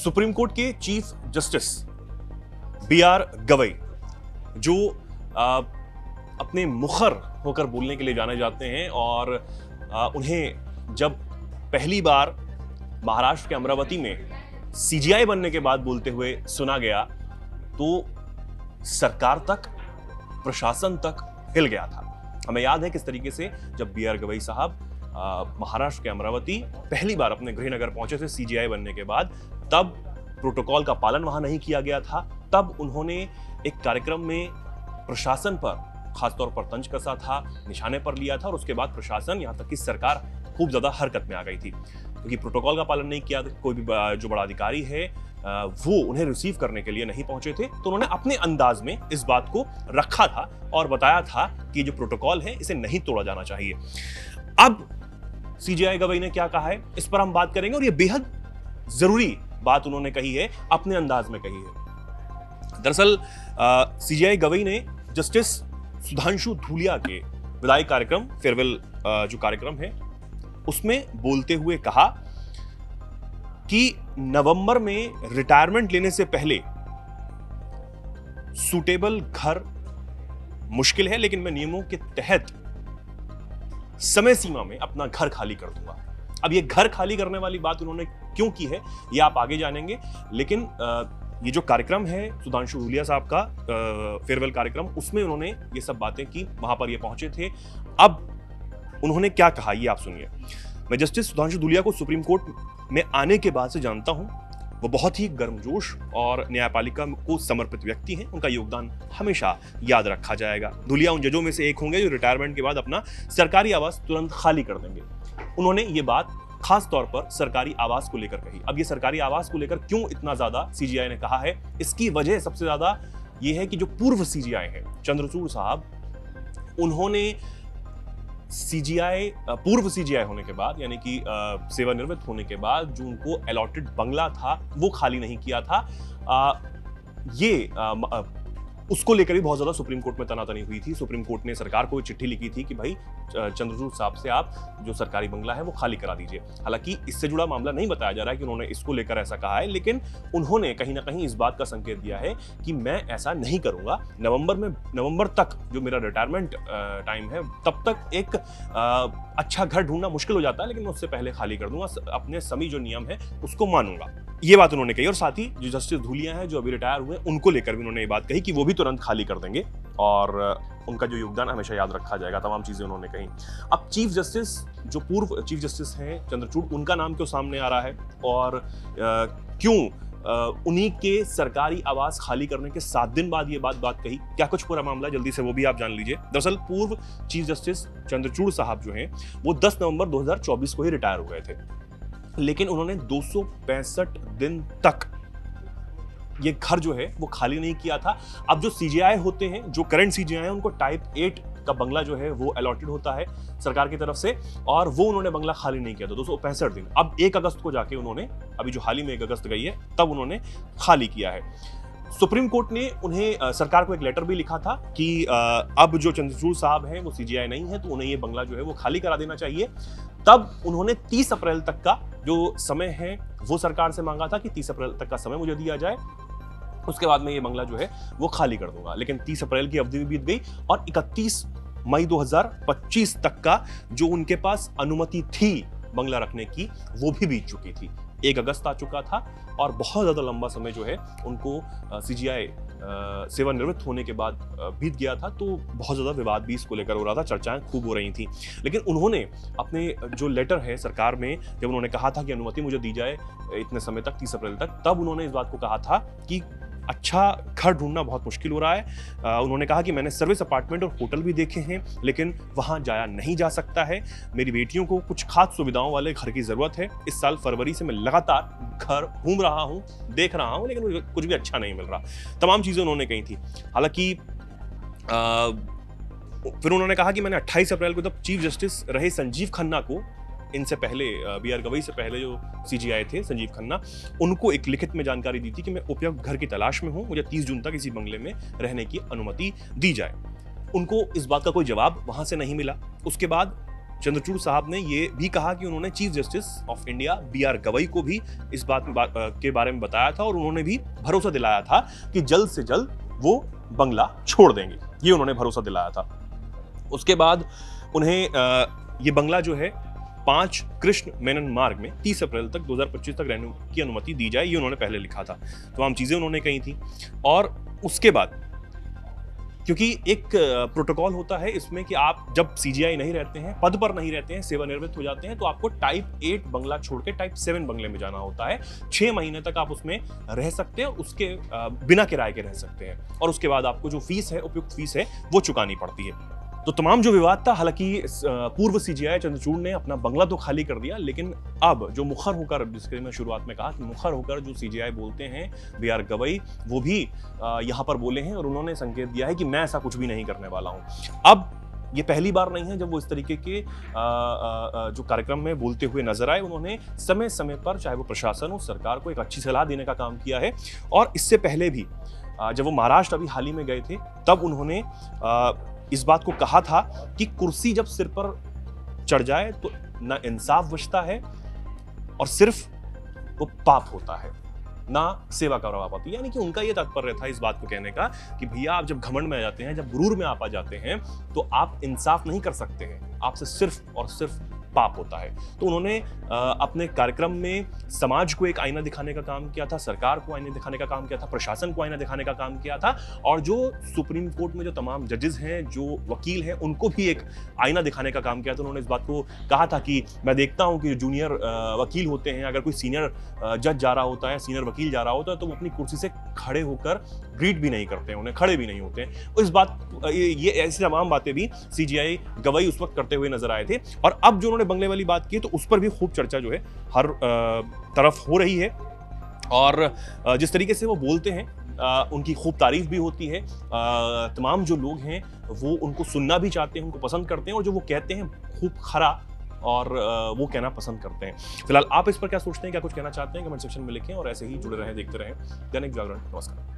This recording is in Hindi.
सुप्रीम कोर्ट के चीफ जस्टिस बी.आर. गवई जो अपने मुखर होकर बोलने के लिए जाने जाते हैं और उन्हें जब पहली बार महाराष्ट्र के अमरावती में सीजीआई बनने के बाद बोलते हुए सुना गया तो सरकार तक, प्रशासन तक हिल गया था। हमें याद है किस तरीके से जब बी.आर. गवई साहब महाराष्ट्र के अमरावती पहली बार अपने गृहनगर पहुंचे थे सीजीआई बनने के बाद, तब प्रोटोकॉल का पालन वहां नहीं किया गया था। तब उन्होंने एक कार्यक्रम में प्रशासन पर खासतौर पर तंज कसा था, निशाने पर लिया था और उसके बाद प्रशासन, यहां तक कि सरकार खूब ज्यादा हरकत में आ गई थी क्योंकि प्रोटोकॉल का पालन नहीं किया। कोई भी जो बड़ा अधिकारी है वो उन्हें रिसीव करने के लिए नहीं पहुंचे थे, तो उन्होंने अपने अंदाज में इस बात को रखा था और बताया था कि जो प्रोटोकॉल है इसे नहीं तोड़ा जाना चाहिए। अब सीजीआई गवई ने क्या कहा है इस पर हम बात करेंगे और ये बेहद जरूरी बात उन्होंने कही है, अपने अंदाज में कही है। दरअसल सीजीआई गवई ने जस्टिस सुधांशु धूलिया के विदाई कार्यक्रम, फेयरवेल जो कार्यक्रम है, उसमें बोलते हुए कहा कि नवंबर में रिटायरमेंट लेने से पहले सूटेबल घर मुश्किल है, लेकिन मैं नियमों के तहत समय सीमा में अपना घर खाली कर दूंगा। अब ये घर खाली करने वाली बात उन्होंने क्यों की है ये आप आगे जानेंगे, लेकिन ये जो कार्यक्रम है सुधांशु धूलिया साहब का फेयरवेल कार्यक्रम, उसमें उन्होंने ये सब बातें की, वहां पर ये पहुंचे थे। अब उन्होंने क्या कहा ये आप सुनिए। मैं जस्टिस सुधांशु धूलिया को सुप्रीम कोर्ट में आने के बाद से जानता हूं। वो बहुत ही गर्मजोश और न्यायपालिका को समर्पित व्यक्ति हैं। उनका योगदान हमेशा याद रखा जाएगा। धूलिया उन जजों में से एक होंगे जो रिटायरमेंट के बाद अपना सरकारी आवास तुरंत खाली कर देंगे। उन्होंने ये बात खास तौर पर सरकारी आवास को लेकर कही। अब ये सरकारी आवास को लेकर क्यों इतना ज्यादा सीजीआई ने कहा है, इसकी वजह सबसे ज्यादा ये है कि जो पूर्व सीजीआई है चंद्रचूड़ साहब, उन्होंने सीजीआई पूर्व सीजीआई होने के बाद, यानी कि सेवानिवृत्त होने के बाद जो उनको अलॉटेड बंगला था वो खाली नहीं किया था। उसको लेकर भी बहुत ज्यादा सुप्रीम कोर्ट में तनातनी हुई थी। सुप्रीम कोर्ट ने सरकार को चिट्ठी लिखी थी कि भाई चंद्रचूड़ साहब से आप जो सरकारी बंगला है वो खाली करा दीजिए। हालांकि इससे जुड़ा मामला नहीं बताया जा रहा है कि उन्होंने इसको लेकर ऐसा कहा है, लेकिन उन्होंने कहीं ना कहीं इस बात का संकेत दिया है कि मैं ऐसा नहीं करूंगा। नवंबर तक जो मेरा रिटायरमेंट टाइम है तब तक एक अच्छा घर ढूंढना मुश्किल हो जाता है, लेकिन मैं उससे पहले खाली कर दूंगा, अपने सभी जो नियम है उसको मानूंगा। ये बात उन्होंने कही। और साथ ही जो जस्टिस धूलिया हैं जो अभी रिटायर हुए, उनको लेकर भी उन्होंने ये बात कही कि वो भी तुरंत खाली कर देंगे और उनका जो योगदान हमेशा याद रखा जाएगा। तमाम चीजें उन्होंने कही। अब चीफ जस्टिस जो पूर्व चीफ जस्टिस हैं चंद्रचूड़, उनका नाम क्यों सामने आ रहा है और क्यों उन्हीं के सरकारी आवास खाली करने के 7 दिन बाद ये बात कही, क्या कुछ पूरा मामला जल्दी से वो भी आप जान लीजिए। दरअसल पूर्व चीफ जस्टिस चंद्रचूड़ साहब जो हैं वो 10 नवंबर 2024 को ही रिटायर हो गए थे, लेकिन उन्होंने 265 दिन तक ये घर जो है वो खाली नहीं किया था। अब जो सीजीआई होते हैं, जो करंट सीजीआई है, उनको टाइप 8 का बंगला जो है वो अलॉटेड होता है सरकार की तरफ से, और वो उन्होंने बंगला खाली नहीं किया था 265 दिन। अब 1 अगस्त को जाके उन्होंने, अभी जो हाल ही में 1 अगस्त गई है, तब उन्होंने खाली किया है। सुप्रीम कोर्ट ने उन्हें सरकार को एक लेटर भी लिखा था कि अब जो चंद्रचूड़ साहब हैं वो सीजीआई नहीं है, तो उन्हें ये बंगला जो है वो खाली करा देना चाहिए। तब उन्होंने 30 अप्रैल तक का जो समय है वो सरकार से मांगा था कि 30 अप्रैल तक का समय मुझे दिया जाए, उसके बाद में ये बंगला जो है वो खाली कर दूंगा। लेकिन 30 अप्रैल की अवधि भी बीत गई और 31 मई 2025 तक का जो उनके पास अनुमति थी बंगला रखने की वो भी बीत चुकी थी। 1 अगस्त आ चुका था और बहुत ज्यादा लंबा समय जो है उनको सीजीआई सेवानिवृत्त होने के बाद बीत गया था। तो बहुत ज्यादा विवाद भी इसको लेकर हो रहा था, चर्चाएं खूब हो रही थी। लेकिन उन्होंने अपने जो लेटर है सरकार में, जब उन्होंने कहा था कि अनुमति मुझे दी जाए इतने समय तक, 30 अप्रैल तक, तब उन्होंने इस बात को कहा था कि अच्छा घर ढूंढना बहुत मुश्किल हो रहा है। उन्होंने कहा कि मैंने सर्विस अपार्टमेंट और होटल भी देखे हैं, लेकिन वहां जाया नहीं जा सकता है। मेरी बेटियों को कुछ खास सुविधाओं वाले घर की जरूरत है। इस साल फरवरी से मैं लगातार घर घूम रहा हूं, देख रहा हूं, लेकिन मुझे कुछ भी अच्छा नहीं मिल रहा। तमाम चीजें उन्होंने कही थी। हालांकि फिर उन्होंने कहा कि मैंने 28 अप्रैल को जब चीफ जस्टिस रहे संजीव खन्ना को, इनसे पहले बी.आर. गवई से पहले जो सीजीआई थे संजीव खन्ना, उनको एक लिखित में जानकारी दी थी कि मैं उपयुक्त घर की तलाश में हूं, मुझे 30 जून तक इसी बंगले में रहने की अनुमति दी जाए। उनको इस बात का कोई जवाब वहां से नहीं मिला। उसके बाद चंद्रचूड़ साहब ने ये भी कहा कि उन्होंने Chief Justice of India B R. Gavai को भी इस के बारे में बताया था और उन्होंने भी भरोसा दिलाया था कि जल्द से जल्द वो बंगला छोड़ देंगे। ये उन्होंने भरोसा दिलाया था। उसके बाद उन्हें ये बंगला जो है 5 कृष्ण मेनन मार्ग में 30 अप्रैल तक 2025 तक रहने की अनुमति दी जाए, ये उन्होंने पहले लिखा था। तमाम चीजें उन्होंने कही थी। और उसके बाद क्योंकि एक प्रोटोकॉल होता है इसमें कि आप जब सीजीआई नहीं रहते हैं, पद पर नहीं रहते हैं, सेवानिवृत्त हो जाते हैं, तो आपको टाइप 8 बंगला छोड़ के टाइप 7 बंगले में जाना होता है। 6 महीने तक आप उसमें रह सकते हैं, उसके बिना किराए के रह सकते हैं, और उसके बाद आपको जो फीस है, उपयुक्त फीस है, वो चुकानी पड़ती है। तो तमाम जो विवाद था, हालांकि पूर्व सीजीआई चंद्रचूड़ ने अपना बंगला तो खाली कर दिया, लेकिन अब जो मुखर होकर, जिसके मैं शुरुआत में कहा कि मुखर होकर जो सीजीआई बोलते हैं बी.आर. गवई, वो भी यहाँ पर बोले हैं और उन्होंने संकेत दिया है कि मैं ऐसा कुछ भी नहीं करने वाला हूँ। अब ये पहली बार नहीं है जब वो इस तरीके के जो कार्यक्रम में बोलते हुए नजर आए। उन्होंने समय समय पर, चाहे वो प्रशासन हो, सरकार को एक अच्छी सलाह देने का काम किया है। और इससे पहले भी जब वो महाराष्ट्र अभी हाल ही में गए थे, तब उन्होंने इस बात को कहा था कि कुर्सी जब सिर पर चढ़ जाए तो ना इंसाफ बचता है और सिर्फ वो पाप होता है, ना सेवा का प्रभाव पाती है। यानी कि उनका ये तात्पर्य था इस बात को कहने का कि भैया आप जब घमंड में आ जाते हैं, जब गुरूर में आप आ जाते हैं, तो आप इंसाफ नहीं कर सकते हैं, आपसे सिर्फ और सिर्फ पाप होता है। तो उन्होंने अपने कार्यक्रम में समाज को एक आईना दिखाने का काम किया था, सरकार को आईना दिखाने का काम किया था, प्रशासन को आईना दिखाने का काम किया था, और जो सुप्रीम कोर्ट में जो तमाम जजेस हैं, जो वकील हैं, उनको भी एक आईना दिखाने का काम किया था। उन्होंने इस बात को कहा था कि मैं देखता हूं कि जूनियर वकील होते हैं, अगर कोई सीनियर जज जा रहा होता है, सीनियर वकील जा रहा होता है, तो वो अपनी कुर्सी से खड़े होकर ग्रीट भी नहीं करते हैं, उन्हें खड़े भी नहीं होते हैं। इस बात, ये ऐसी तमाम बातें भी सीजीआई गवई उस वक्त करते हुए नजर आए थे। और अब जो उन्होंने बंगले वाली बात की, तो उस पर भी खूब चर्चा जो है हर तरफ हो रही है। और जिस तरीके से वो बोलते हैं, उनकी खूब तारीफ भी होती है। तमाम जो लोग हैं वो उनको सुनना भी चाहते हैं, उनको पसंद करते हैं, और जो वो कहते हैं खूब खरा और वो कहना पसंद करते हैं। फिलहाल आप इस पर क्या सोचते हैं, क्या कुछ कहना चाहते हैं, कमेंट सेक्शन में लिखें, और ऐसे ही जुड़े रहें, देखते रहें दैनिक जागरण। नमस्कार।